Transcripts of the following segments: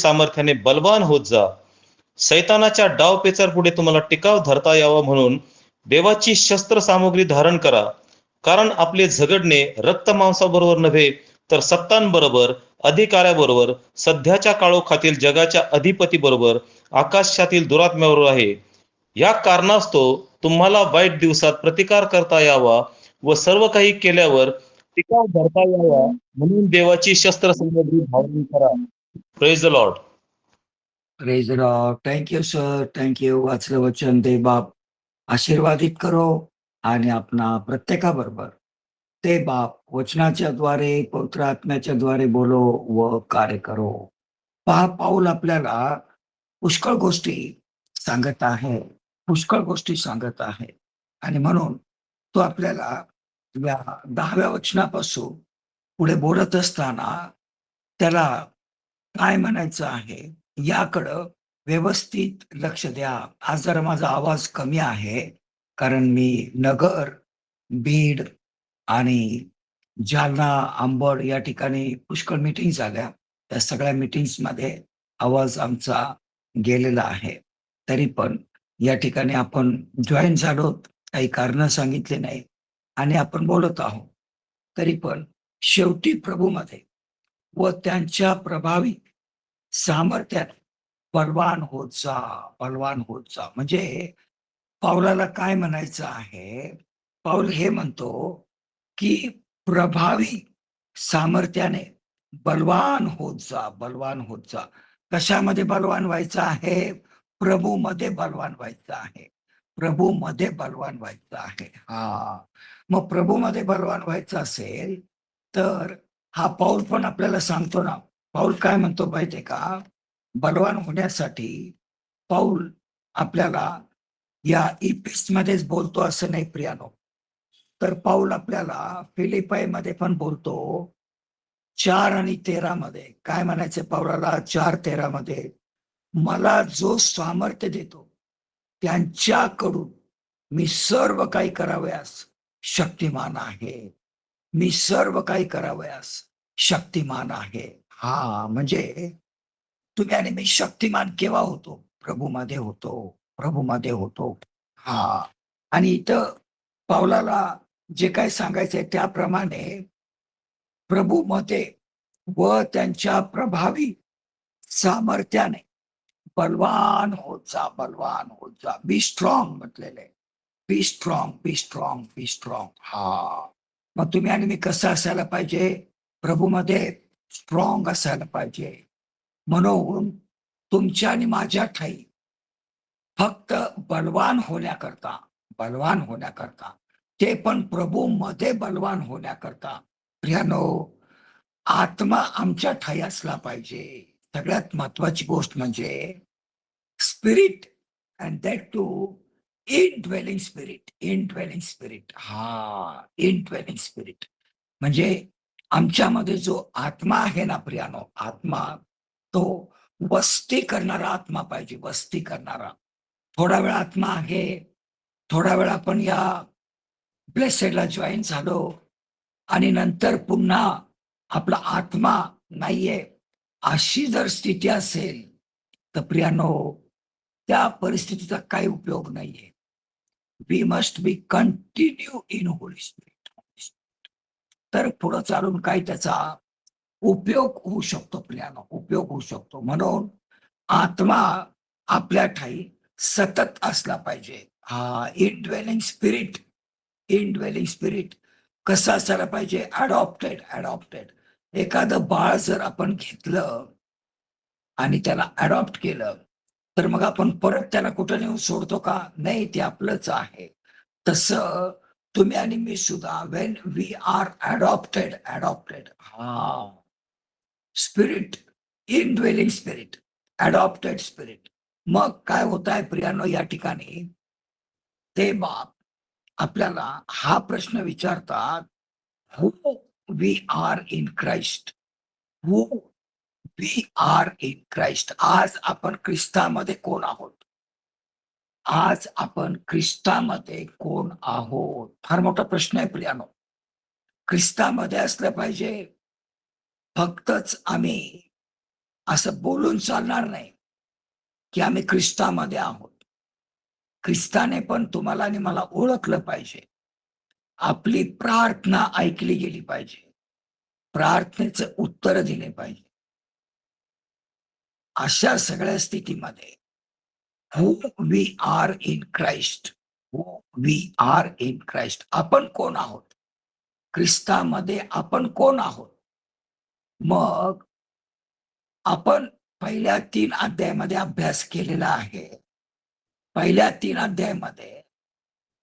सामर्थ्याने बलवान होत जा. सैतानाच्या डावपेचारपुढे तुम्हाला टिकाव धरता यावा म्हणून देवाची शस्त्र सामुग्री धारण करा. कारण आपले झगडणे रक्त मांसाबरोबर नव्हे, तर सत्तांबरोबर, अधिकाऱ्याबरोबर, सध्याच्या काळोखातील जगाच्या अधिपती बरोबर, आकाशातील दुरात्म्याबरोबर आहे. या कारणास्तव तुम्हाला वाईट दिवसात प्रतिकार करता यावा व सर्व काही केल्यावर टिकाव धरता यावा म्हणून देवाची शस्त्र सामग्री धारण करा. Praise the Lord. Praise Lord. Thank you sir, thank you. वाचलं वचन दे बाप आशीर्वादित करो आणि आपणा प्रत्येकाबरोबर ते बाप वचनाच्या द्वारे पवित्र आत्म्याच्या द्वारे बोलो व कार्य करो. पहा, पाऊल आपल्याला पुष्कळ गोष्टी सांगत आहे, पुष्कळ गोष्टी सांगत आहे. आणि म्हणून तो आपल्याला या 10व्या वचनापासून पुढे बोलत असताना त्याला काय म्हणायचं आहे याकडं व्यवस्थित लक्ष द्या. आज जरा माझा आवाज कमी आहे, कारण मी नगर, बीड आणि जालना, अंबड या ठिकाणी पुष्कळ मीटिंग झाल्या. त्या सगळ्या मीटिंग्समध्ये आवाज आमचा गेलेला आहे. तरी पण या ठिकाणी आपण जॉईन झालो, काही कारणं सांगितले नाही आणि आपण बोलत आहोत. तरी पण शेवटी प्रभूमध्ये व त्यांच्या प्रभावी सामर्थ्यात बलवान होत जा, बलवान होत जा. म्हणजे पाऊलाला काय म्हणायचं आहे? पाऊल हे म्हणतो की प्रभावी सामर्थ्याने बलवान होत जा, बलवान होत जा. कशामध्ये बलवान व्हायचं आहे? प्रभूमध्ये बलवान व्हायचं आहे, प्रभूमध्ये बलवान व्हायचं आहे. मग प्रभूमध्ये बलवान व्हायचं असेल तर हा पाऊल पण आपल्याला सांगतो ना. पाऊल काय म्हणतो माहितीये का? बलवान होण्यासाठी पाऊल आपल्याला या इपिस्टमध्येच बोलतो असं नाही प्रियानो. तर पाऊल आपल्याला फिलिपाईमध्ये पण बोलतो 4 आणि 13 मध्ये. काय म्हणायचं पाऊलाला 4:13 मध्ये? मला जो सामर्थ्य देतो त्यांच्याकडून मी सर्व काही करावयास शक्तिमान आहे. मी सर्व काही करावयास शक्तिमान आहे. म्हणजे तुम्ही आणि मी शक्तिमान केव्हा होतो? प्रभूमध्ये होतो, प्रभूमध्ये होतो. आणि इथं पावलाला जे काय सांगायचंय त्याप्रमाणे प्रभूमध्ये व त्यांच्या प्रभावी सामर्थ्याने बलवान होत जा, बलवान होत जा. बी स्ट्रॉंग म्हटलेले. Be strong, be strong, be strong. मग तुम्ही आणि मी कसं असायला पाहिजे? प्रभूमध्ये स्ट्रॉंग असायला पाहिजे. म्हणून तुमच्या आणि माझ्या ठाई फक्त बलवान होण्याकरता, बलवान होण्याकरता, ते पण प्रभूमध्ये बलवान होण्याकरता प्रियानो, आत्मा आमच्या ठाई असला पाहिजे. सगळ्यात महत्वाची गोष्ट म्हणजे spirit, and that too indwelling spirit. Indwelling spirit, indwelling spirit म्हणजे आमच्यामध्ये जो आत्मा आहे ना प्रियानो, आत्मा तो वस्ती करणारा आत्मा पाहिजे, वस्ती करणारा. थोडा वेळ आत्मा आहे, थोडा वेळ आपण या ब्लेसेडला जॉईन झालो आणि नंतर पुन्हा आपला आत्मा नाहीये, अशी जर स्थिती असेल तर प्रियानो, त्या परिस्थितीचा काही उपयोग नाहीये. We must be continue in holy spirit. तर पुढं चालून काही त्याचा उपयोग होऊ शकतो प्रियानो, उपयोग होऊ शकतो. म्हणून आत्मा आपल्या ठाई सतत असला पाहिजे. इनड्वेलिंग स्पिरिट, इनड्वेलिंग स्पिरिट कसं असायला पाहिजे? Adopted, adopted. एखादं बाळ जर आपण घेतलं आणि त्याला अडॉप्ट केलं तर मग आपण परत त्याला कुठं नेऊन सोडतो का? नाही, ते आपलंच आहे. तसं तुम्ही आणि मी सुद्धा, when we are adopted, adopted, spirit, indwelling spirit, adopted spirit. मग काय होत आहे प्रियानो या ठिकाणी? ते बाप आपल्याला हा प्रश्न विचारतात, who we are in Christ, who we are in Christ. आज आपण ख्रिस्तामध्ये कोण आहोत? आज आपण ख्रिस्तामध्ये कोण आहोत? फार मोठा प्रश्न आहे प्रियानो. ख्रिस्तामध्ये असलं पाहिजे फक्तच आम्ही असं बोलून चालणार नाही की आम्ही ख्रिस्तामध्ये आहोत. ख्रिस्ताने पण तुम्हाला आणि मला ओळखलं पाहिजे. आपली प्रार्थना ऐकली गेली पाहिजे. प्रार्थनेचं उत्तर दिले पाहिजे. अशा सगळ्या स्थितीमध्ये who we are in Christ, who we are in Christ, आपण कोण आहोत, ख्रिस्तामध्ये आपण कोण आहोत. मग आपण पहिल्या 3 अध्यायामध्ये अभ्यास केलेला आहे. पहिल्या 3 अध्यायामध्ये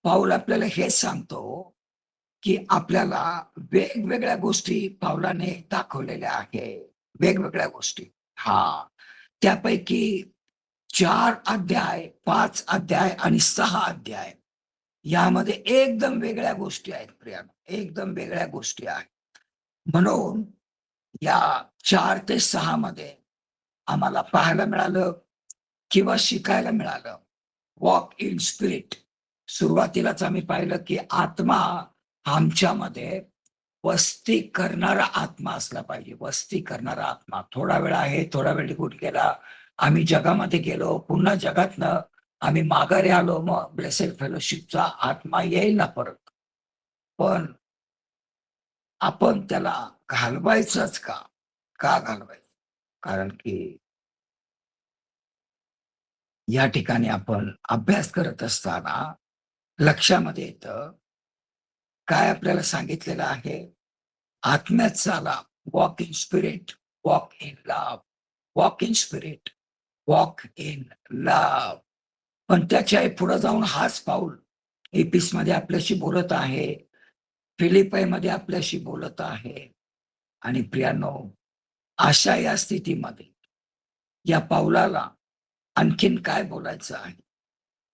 पाऊल आपल्याला हेच सांगतो की आपल्याला वेगवेगळ्या गोष्टी पावलाने दाखवलेल्या आहे. वेगवेगळ्या गोष्टी. हा, त्यापैकी 4 अध्याय, 5 अध्याय आणि 6 अध्याय यामध्ये एकदम वेगळ्या गोष्टी आहेत प्रियानो, एकदम वेगळ्या गोष्टी आहेत. म्हणून या 4 ते 6 मध्ये आम्हाला पाहायला मिळालं किंवा शिकायला मिळालं वॉक इन स्पिरिट. सुरुवातीलाच आम्ही पाहिलं की आत्मा आमच्यामध्ये वस्ती करणारा आत्मा असला पाहिजे. वस्ती करणारा आत्मा. थोडा वेळ आहे, थोडा वेळ निघून गेला, आम्ही जगामध्ये गेलो, पुन्हा जगातनं आम्ही माघारी आलो, मग ब्लेसेड फेलोशिपचा आत्मा येईल ना परत. पण आपण त्याला घालवायचंच का? का घालवायचं? कारण की या ठिकाणी आपण अभ्यास करत असताना लक्षामध्ये येतं, काय आपल्याला सांगितलेलं आहे? आत्म्यात चाला, walk in spirit, walk in love, walk in spirit, walk in love. पण त्याच्याही पुढे जाऊन हाच पाऊल एपिसमध्ये आपल्याशी बोलत आहे, फिलिपाईमध्ये आपल्याशी बोलत आहे. आणि प्रियानो, अशा या स्थितीमध्ये या पाऊलाला आणखीन काय बोलायचं आहे?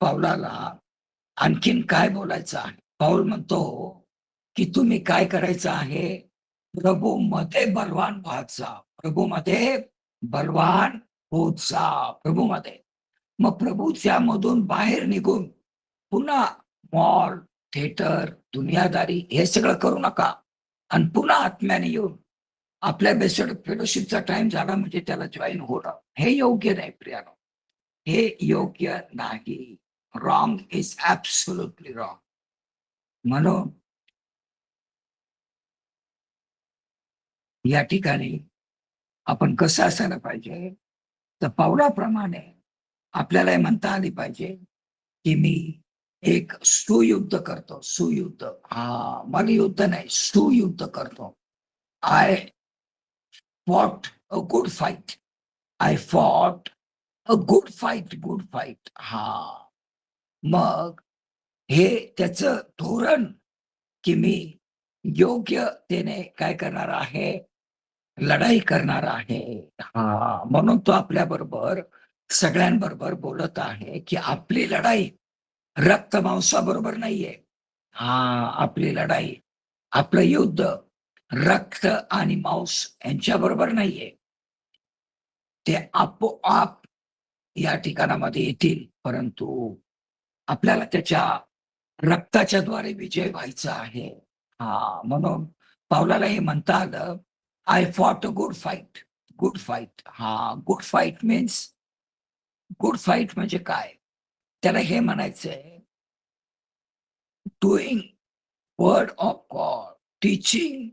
पाऊलाला आणखीन काय बोलायचं आहे? पाऊल म्हणतो की तुम्ही काय करायचं आहे? प्रभूमध्ये बलवान व्हात जा. प्रभूमध्ये बलवान होत जा. प्रभूमध्ये. मग प्रभूच्यामधून बाहेर निघून पुन्हा मॉल, थिएटर, दुनियादारी हे सगळं करू नका. आणि पुन्हा आत्म्याने येऊन आपल्या बेस्ड फेलोशिपचा टाइम झाला म्हणजे त्याला जॉईन होणं हे योग्य नाही प्रियानो. हे योग्य नाही. Wrong is absolutely wrong. म्हणून या ठिकाणी आपण कसं असायला पाहिजे, तर पावलाप्रमाणे आपल्याला हे म्हणता आली पाहिजे की मी एक सुयुद्ध करतो. सुयुद्ध. हा, मला युद्ध नाही, सुयुद्ध करतो. I fought a good fight. I fought a good fight. Good fight. हा, मग हे त्याचं धोरण की मी योग्यतेने काय करणार आहे? लढाई करणार आहे. हा, म्हणून तो आपल्या बरोबर सगळ्यांबरोबर बोलत आहे की आपली लढाई रक्त मांसाबरोबर नाहीये. हा, आपली लढाई, आपलं युद्ध रक्त आणि मांस यांच्याबरोबर नाहीये. ते आपोआप या ठिकाणामध्ये येतील, परंतु आपल्याला त्याच्या रक्ताच्या द्वारे विजय व्हायचा आहे. हा, म्हणून पावलाला हे म्हणता आलं, I fought a good fight. Good fight. हा, good fight means, good fight म्हणजे काय? त्याला हे म्हणायचंय, doing word of God, teaching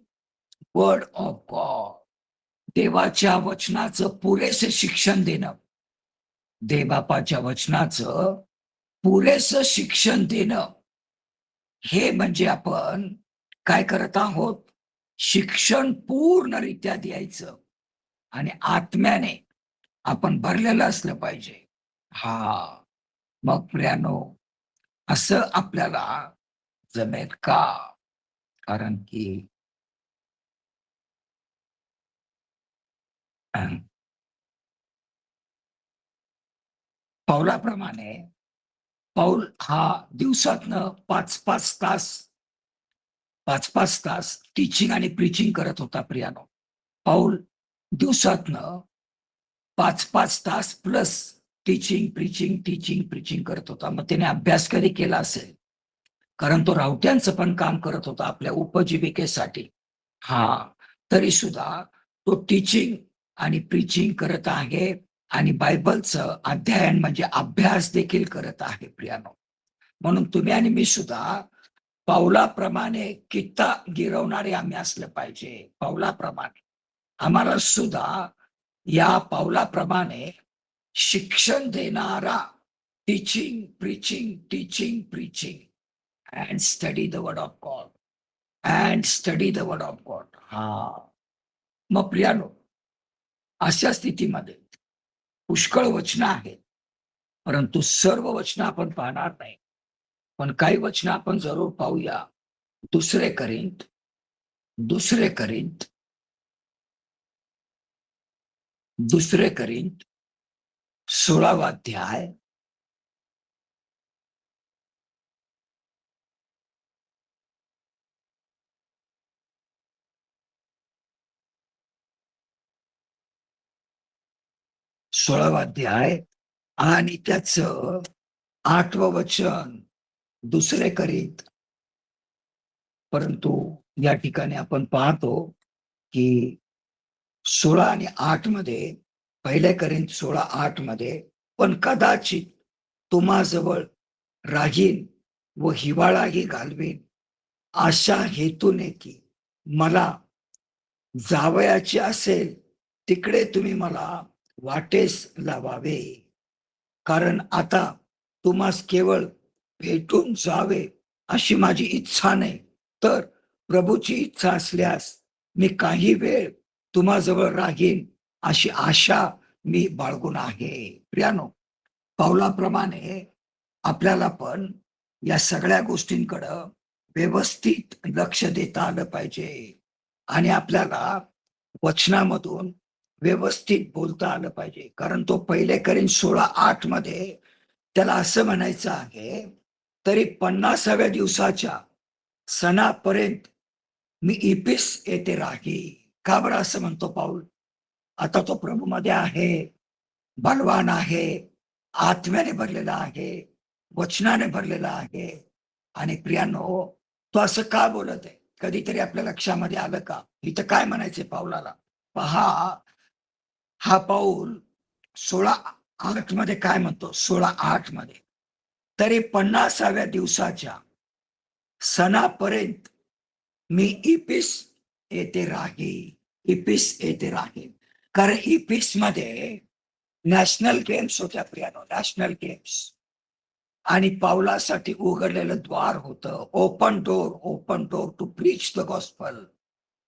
word of God. देवाच्या वचनाचं पुरेसे शिक्षण देणं. देवबापाच्या वचनाचं पुरेसं शिक्षण देणं. हे म्हणजे आपण काय करत आहोत? शिक्षण पूर्णरित्या द्यायचं आणि आत्म्याने आपण भरलेलं असलं पाहिजे. हा, मग प्रियानो, असं आपल्याला जमेल का? कारण की पाऊलाप्रमाणे पाऊल हा दिवसातनं 5-5 तास 5-5 तास टीचिंग आणि प्रीचिंग करत होता प्रियानो. पाऊल दिवसातनं 5-5 तास plus teaching, preaching, teaching, preaching करत होता. मग त्याने अभ्यास कधी केला असेल? कारण तो रावट्यांचं पण काम करत होता आपल्या उपजीविकेसाठी. हां, तरी सुद्धा तो टीचिंग आणि प्रीचिंग करत आहे आणि बायबलचं अध्ययन म्हणजे अभ्यास देखील करत आहे प्रियानो. म्हणून तुम्ही आणि मी सुद्धा पावलाप्रमाणे कित्ता गिरवणारे आम्ही असलं पाहिजे. पावलाप्रमाणे आम्हाला सुद्धा या पावलाप्रमाणे शिक्षण देणारा teaching preaching and study the word of God and study the word of God. हा, मग प्रियानो, अशा स्थितीमध्ये पुष्कळ वचनं आहेत, परंतु सर्व वचनं आपण पाहणार नाही. पण काही वचनं आपण जरूर पाहूया. दुसरे करिंथ दुसरे करिंथ दुसरे करिंथ 16वा अध्याय 16वा अध्याय आणि त्याचं 8वं वचन. दुसरे करिंथ, परंतु या ठिकाणी आपण पाहतो की 16 आणि 8 मध्ये, पहिले करिंथ 16:8 मध्ये, पण कदाचित तुम्हाजवळ राहीन व हिवाळाही घालवीन अशा हेतूने की मला जावयाचे असेल तिकडे तुम्ही मला वाटेस लावावे. कारण आता तुम्हास केवळ भेटून जावे अशी माझी इच्छा नाही, तर प्रभूची इच्छा असल्यास मी काही वेळ तुम्हाजवळ राहीन अशी आशा मी बाळगून आहे. प्रियानो, पावलाप्रमाणे आपल्याला पण या सगळ्या गोष्टींकडं व्यवस्थित लक्ष देता आलं पाहिजे आणि आपल्याला वचनामधून व्यवस्थित बोलता आलं पाहिजे. कारण तो पहिले करीन 16:8 मध्ये त्याला असं म्हणायचं आहे, तरी 50व्या दिवसाच्या सणापर्यंत मी इपिस येथे राही. का बरं असं म्हणतो पाऊल? आता तो प्रभूमध्ये आहे, बलवान आहे, आत्म्याने भरलेला आहे, वचनाने भरलेला आहे. आणि प्रियानो, तो असं का बोलत आहे? कधीतरी आपल्या लक्षामध्ये आलं का? इथं काय म्हणायचंय पाऊलाला? पहा, हा पाऊल 16:8 मध्ये काय म्हणतो? 16:8 मध्ये, तरी 50व्या दिवसाच्या सणापर्यंत मी इपिस येथे राही. इपिस येथे राहीन. कारण इपिस मध्ये नॅशनल गेम्स होत्या प्रियानो, नॅशनल गेम्स. आणि पावलासाठी उघडलेलं द्वार होतं. Open door to preach the gospel.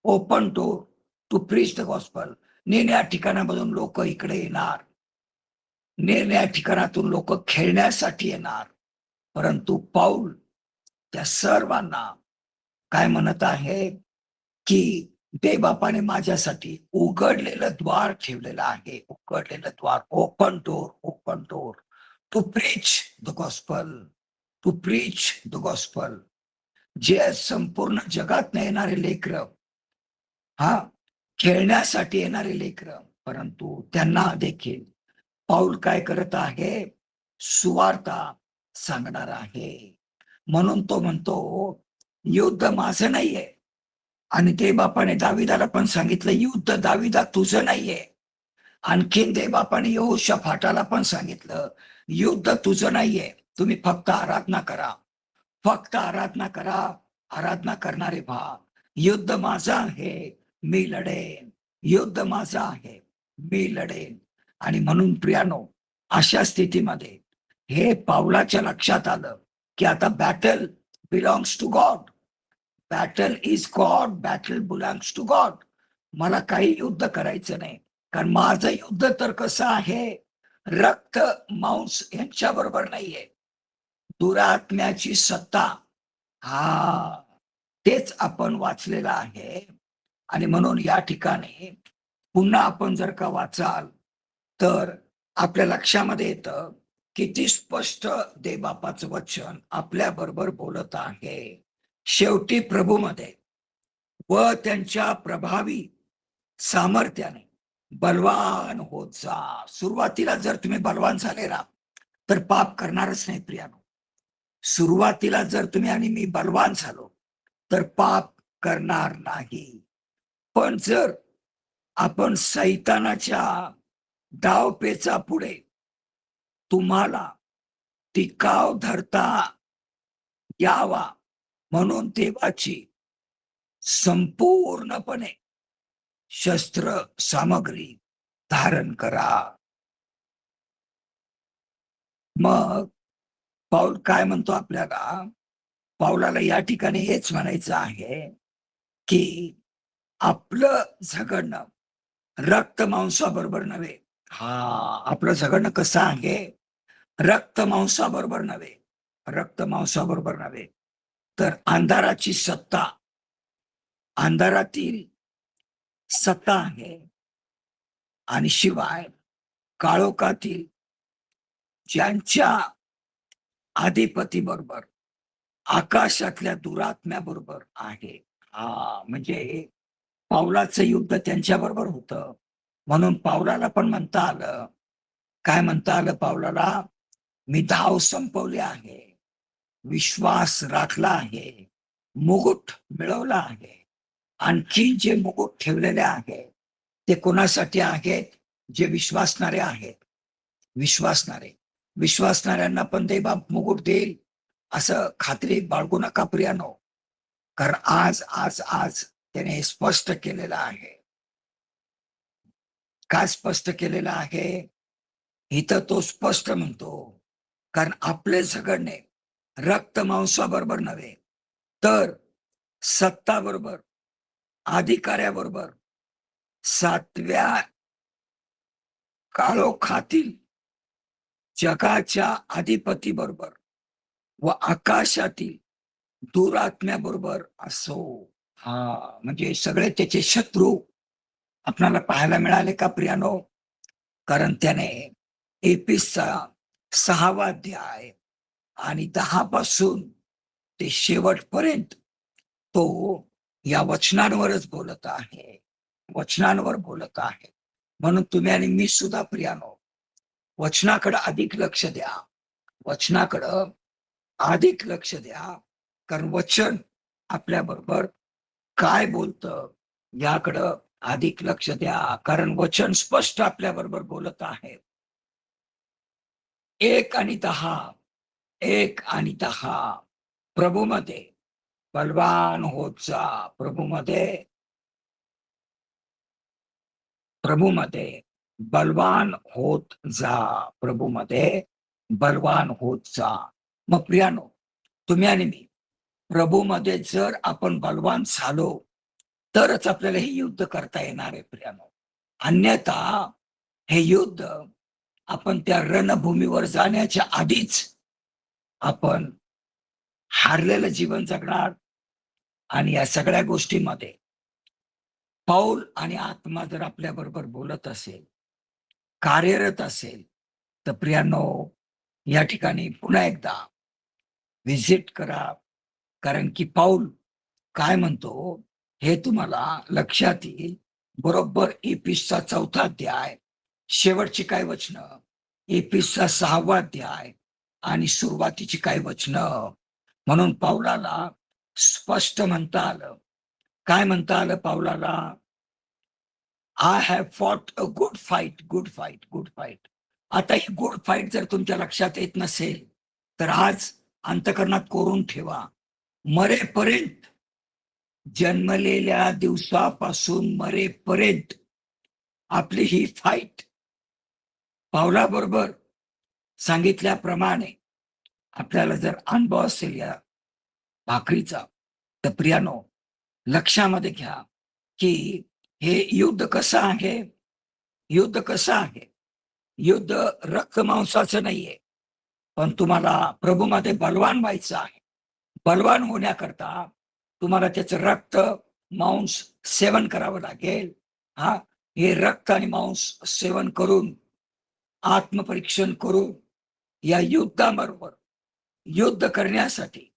Open door to preach the gospel. निरनिळ्या ठिकाणामधून लोक इकडे येणार, निरनिळ्या ठिकाणातून लोक खेळण्यासाठी येणार. परंतु पाऊल त्या सर्वांना काय म्हणत आहे की देवबापाने माझ्यासाठी उघडलेलं द्वार ठेवलेलं आहे. उघडलेलं द्वार, open door to preach the gospel. To preach the gospel. जे संपूर्ण जगात येणारे लेकरं, हा, खेळण्यासाठी येणारे लेकरं, परंतु त्यांना देखील पाऊल काय करत आहे? सुवार्ता सांगणार आहे. म्हणून तो म्हणतो, युद्ध माझं नाहीये. आणि ते बापाने दाविदाला पण सांगितलं, युद्ध दाविदा तुझं नाहीये. आणखीन ते बापाने यहोशाफाटाला पण सांगितलं, युद्ध तुझं नाहीये, तुम्ही फक्त आराधना करा, फक्त आराधना करा, आराधना करणारे व्हा. युद्ध माझं आहे, मी लढेन. युद्ध माझं आहे, मी लढेन. आणि म्हणून प्रियानो, अशा स्थितीमध्ये हे पावलाच्या लक्षात आलं की आता battle belongs to God. Battle is God, battle belongs to God. मला काही युद्ध करायचं नाही, कारण माझं युद्ध तर कसं आहे, रक्त मांस यांच्या बरोबर नाहीये, दुरात्म्याची सत्ता. हा, तेच आपण वाचलेलं आहे. आणि म्हणून या ठिकाणी पुन्हा आपण जर का वाचाल तर आपल्या लक्षामध्ये येतं किती स्पष्ट देवबापाचं वचन आपल्या बरोबर बोलत आहे. शेवटी प्रभूमध्ये व त्यांच्या प्रभावी सामर्थ्याने बलवान होत जा. सुरुवातीला जर तुम्ही बलवान झाले ना, तर पाप करणारच नाही प्रियानो. सुरुवातीला जर तुम्ही आणि मी बलवान झालो तर पाप करणार नाही. पण जर आपण सैतानाच्या डावपेचा पुढे तुम्हाला टिकाव धरता यावा म्हणून देवाची संपूर्णपणे शस्त्र सामग्री धारण करा. मग पाऊल काय म्हणतो आपल्याला? पाऊलाला या ठिकाणी हेच म्हणायचं आहे की आपलं झगडणं रक्त मांसाबरोबर नव्हे. आपलं झगडणं कसं आहे? रक्त मांसाबरोबर नव्हे. रक्त मांसाबरोबर नव्हे, तर अंधाराची सत्ता, अंधारातील सत्ता आहे, आणि शिवाय काळोखातील ज्यांच्या अधिपती बरोबर, आकाशातल्या दुरात्म्याबरोबर आहे. म्हणजे पावलाचं युद्ध त्यांच्या बरोबर होतं. म्हणून पावलाला पण म्हणता आलं, काय म्हणता आलं पावलाला? मी धाव संपवली आहे, विश्वास राखला आहे, मुकुट मिळवला आहे. आणखी जे मुकुट ठेवलेले आहे ते कोणासाठी आहेत? जे विश्वासणारे आहेत. विश्वासणाऱ्यांना पण ते बाप मुकुट देईल असं खात्री बाळगू नका प्रियानो. कारण आज आज आज त्याने हे स्पष्ट केलेलं आहे. काय स्पष्ट केलेलं आहे? इथं तो स्पष्ट म्हणतो, कारण आपले झगडणे रक्त मांसाबरोबर नव्हे, तर सत्ताबरोबर, अधिकाऱ्याबरोबर, सातव्या काळोखातील जगाच्या अधिपती बरोबर व आकाशातील दुरात्म्याबरोबर असो. म्हणजे सगळे त्याचे शत्रू आपल्याला पाहायला मिळाले का प्रियानो? कारण त्याने एपिसचा 6वा अध्याय आणि 10 पासून ते शेवटपर्यंत तो या वचनांवरच बोलत आहे. वचनांवर बोलत आहे. म्हणून तुम्ही आणि मी सुद्धा प्रियानो वचनाकडे अधिक लक्ष द्या. वचनाकडं अधिक लक्ष द्या. कारण वचन आपल्या बरोबर काय बोलतं याकडं अधिक लक्ष द्या. कारण वचन स्पष्ट आपल्या बरोबर बोलत आहे. 1 आणि 10, 1 आणि 10 प्रभूमध्ये बलवान होत जा. प्रभूमध्ये बलवान होत जा. प्रभूमध्ये बलवान होत जा. मग प्रियानो, तुम्ही आणि मी प्रभूमध्ये जर आपण बलवान झालो तरच आपल्याला हे युद्ध करता येणार आहे प्रियानो. अन्यथा हे युद्ध आपण त्या रणभूमीवर जाण्याच्या आधीच आपण हारलेलं जीवन जगणार. आणि या सगळ्या गोष्टींमध्ये पाऊल आणि आत्मा जर आपल्या बरोबर बोलत असेल, कार्यरत असेल, तर प्रियानो या ठिकाणी पुन्हा एकदा व्हिजिट करा. कारण की पाऊल काय म्हणतो हे तुम्हाला लक्षात येईल. बरोबर एपिसचा 4था अध्याय, शेवटची काय वचनं, एपिसचा 6वा अध्याय आणि सुरुवातीची काय वचनं. म्हणून पाऊलाला स्पष्ट म्हणता आलं. काय म्हणता आलं पाऊलाला? I have fought a good fight, good fight, good fight. आता ही गुड फाईट जर तुमच्या लक्षात येत नसेल तर आज अंतकरणात कोरून ठेवा. मरेपर्यंत, जन्मलेल्या दिवसापासून मरेपर्यंत आपली ही फाईट पावलाबरोबर सांगितल्याप्रमाणे आपल्याला जर अनुभव असेल या भाकरीचा, तर प्रियानो लक्षामध्ये घ्या की हे युद्ध कसं आहे. युद्ध कसं आहे? युद्ध रक्त मांसाचं नाहीये, पण तुम्हाला प्रभूमध्ये बलवान व्हायचं आहे. बलवान होण्याकरता तुम्हाला त्याचं रक्त मांस सेवन करावं लागेल. हे रक्त आणि मांस सेवन करून, आत्मपरीक्षण करून या युद्धाबरोबर युद्ध करण्यासाठी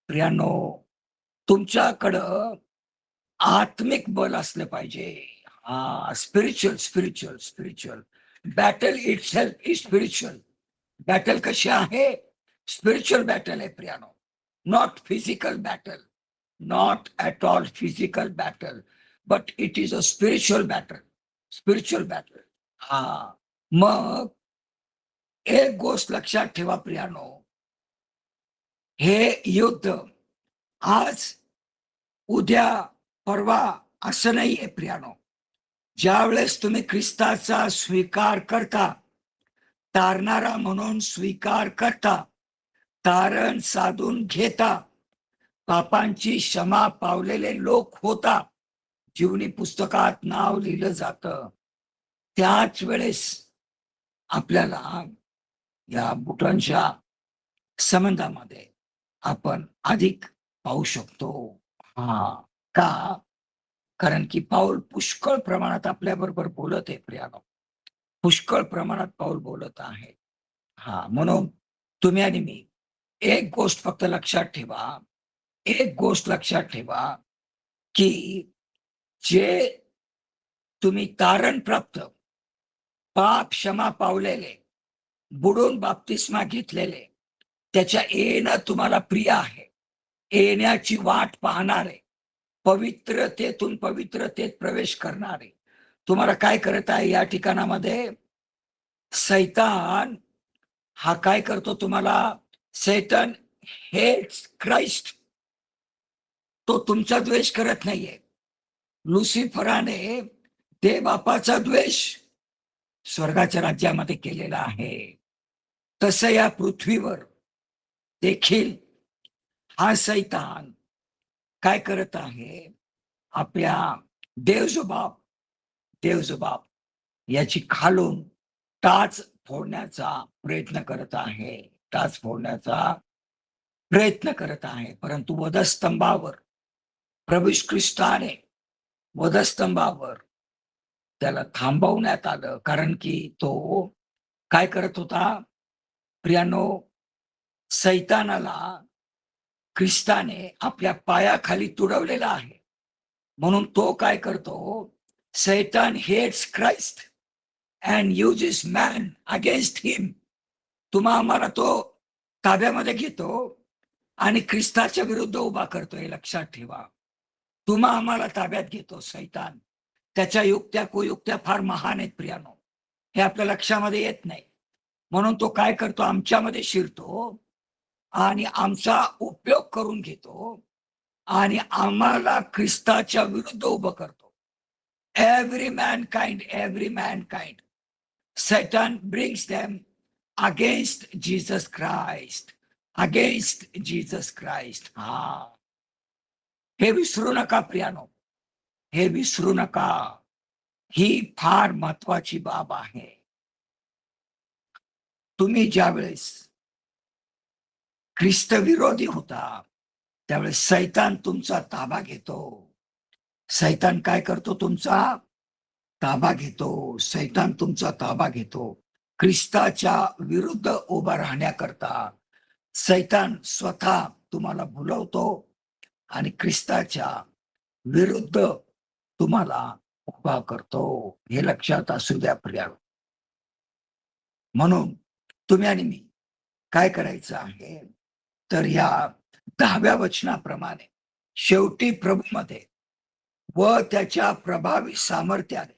प्रियानो तुमच्याकडं आत्मिक बल असलं पाहिजे. Spiritual battle itself is spiritual. Battle कशी आहे? स्पिरिच्युअल बॅटल आहे प्रियानो. Not physical battle, not at all physical battle, but it is a spiritual battle. Spiritual battle. हा, मग एक गोष्ट लक्षात ठेवा प्रियानो, हे युद्ध आज, उद्या, परवा असं नाहीये प्रियानो. ज्या वेळेस तुम्ही ख्रिस्ताचा स्वीकार करता, तारणारा म्हणून स्वीकार करता, तारण साधून घेता, पापांची क्षमा पावलेले लोक होता, जीवनी पुस्तकात नाव लिहिलं जातं, त्याच वेळेस आपल्याला या बुटांच्या संबंधामध्ये आपण अधिक पाहू शकतो. हा, का? कारण की पाऊल पुष्कळ प्रमाणात आपल्या बरोबर बोलत आहे प्रियानो. पुष्कळ प्रमाणात पाऊल बोलत आहे. हा, म्हणून तुम्ही आणि मी एक गोष्ट फक्त लक्षात ठेवा, एक गोष्ट लक्षात ठेवा, की जे तुम्ही तारण प्राप्त, पाप क्षमा पावलेले, बुडून बाप्तिस्मा घेतलेले, त्याच्या येणं तुम्हाला प्रिय आहे. येण्याची वाट पाहणारे, पवित्रतेतून पवित्रतेत प्रवेश करणारे, तुम्हाला काय करत आहे या ठिकाणामध्ये? सैतान हा काय करतो तुम्हाला? सैतान हेट्स क्राइस्ट. तो तुमचा द्वेष करत नाहीये. लुसिफराने देवबापाचा द्वेष स्वर्गाच्या राज्यामध्ये केलेला आहे. तसं या पृथ्वीवर देखील हा सैतान काय करत आहे? आपल्या देव जो बाप याची खालून टाच फोडण्याचा प्रयत्न करत आहे. टाच फोडण्याचा प्रयत्न करत आहे. परंतु वधस्तंभावर प्रभू ख्रिस्ताने वधस्तंभावर त्याला थांबवण्यात आलं. कारण की तो काय करत होता प्रियानो? सैतानाला ख्रिस्ताने आपल्या पायाखाली तुडवलेला आहे. म्हणून तो काय करतो? सैतान hates Christ and uses man against him. आम्हाला तो ताब्यामध्ये घेतो आणि ख्रिस्ताच्या विरुद्ध उभा करतो. हे लक्षात ठेवा. आम्हाला ताब्यात घेतो सैतान. त्याच्या युक्त्या कुयुक्त्या फार महान आहेत प्रियानो. हे आपल्या लक्षामध्ये येत नाही. म्हणून तो काय करतो? आमच्यामध्ये शिरतो आणि आमचा उपयोग करून घेतो आणि आम्हाला ख्रिस्ताच्या विरुद्ध उभं करतो. एव्हरी मॅनकाइंड सैतान brings them against Jesus Christ. हा, हे विसरू नका प्रियानो, हे विसरू नका. ही फार महत्वाची बाब आहे. तुम्ही ज्या वेळेस ख्रिस्त विरोधी होता, त्यावेळेस सैतान तुमचा ताबा घेतो. सैतान काय करतो? तुमचा ताबा घेतो. सैतान तुमचा ताबा घेतो. ख्रिस्ताच्या विरुद्ध उभा राहण्याकरता सैतान स्वतः तुम्हाला भुलवतो आणि ख्रिस्ताच्या विरुद्ध तुम्हाला उभा करतो. हे लक्षात असू द्या प्रिया. म्हणून तुम्ही आणि मी काय करायचं आहे? तर या 10व्या वचनाप्रमाणे शेवटी प्रभूमध्ये व त्याच्या प्रभावी सामर्थ्याने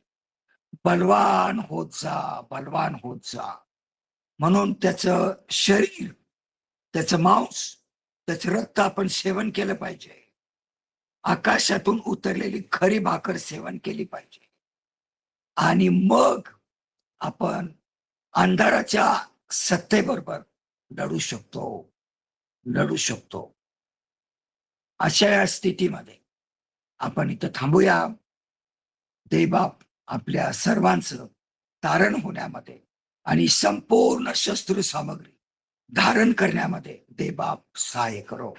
बलवान होत जा. म्हणून त्याचं शरीर, त्याचं मांस, त्याचं रक्त आपण सेवन केलं पाहिजे. आकाशातून उतरलेली खरी भाकर सेवन केली पाहिजे. आणि मग आपण अंधाराच्या सत्तेबरोबर लढू शकतो. अशा या स्थितीमध्ये आपण इथं थांबूया. देवबाप आपल्या सर्वांचं तारण होण्यामध्ये आणि संपूर्ण शस्त्र सामग्री धारण करण्यामध्ये देवबाप सहाय्य करो.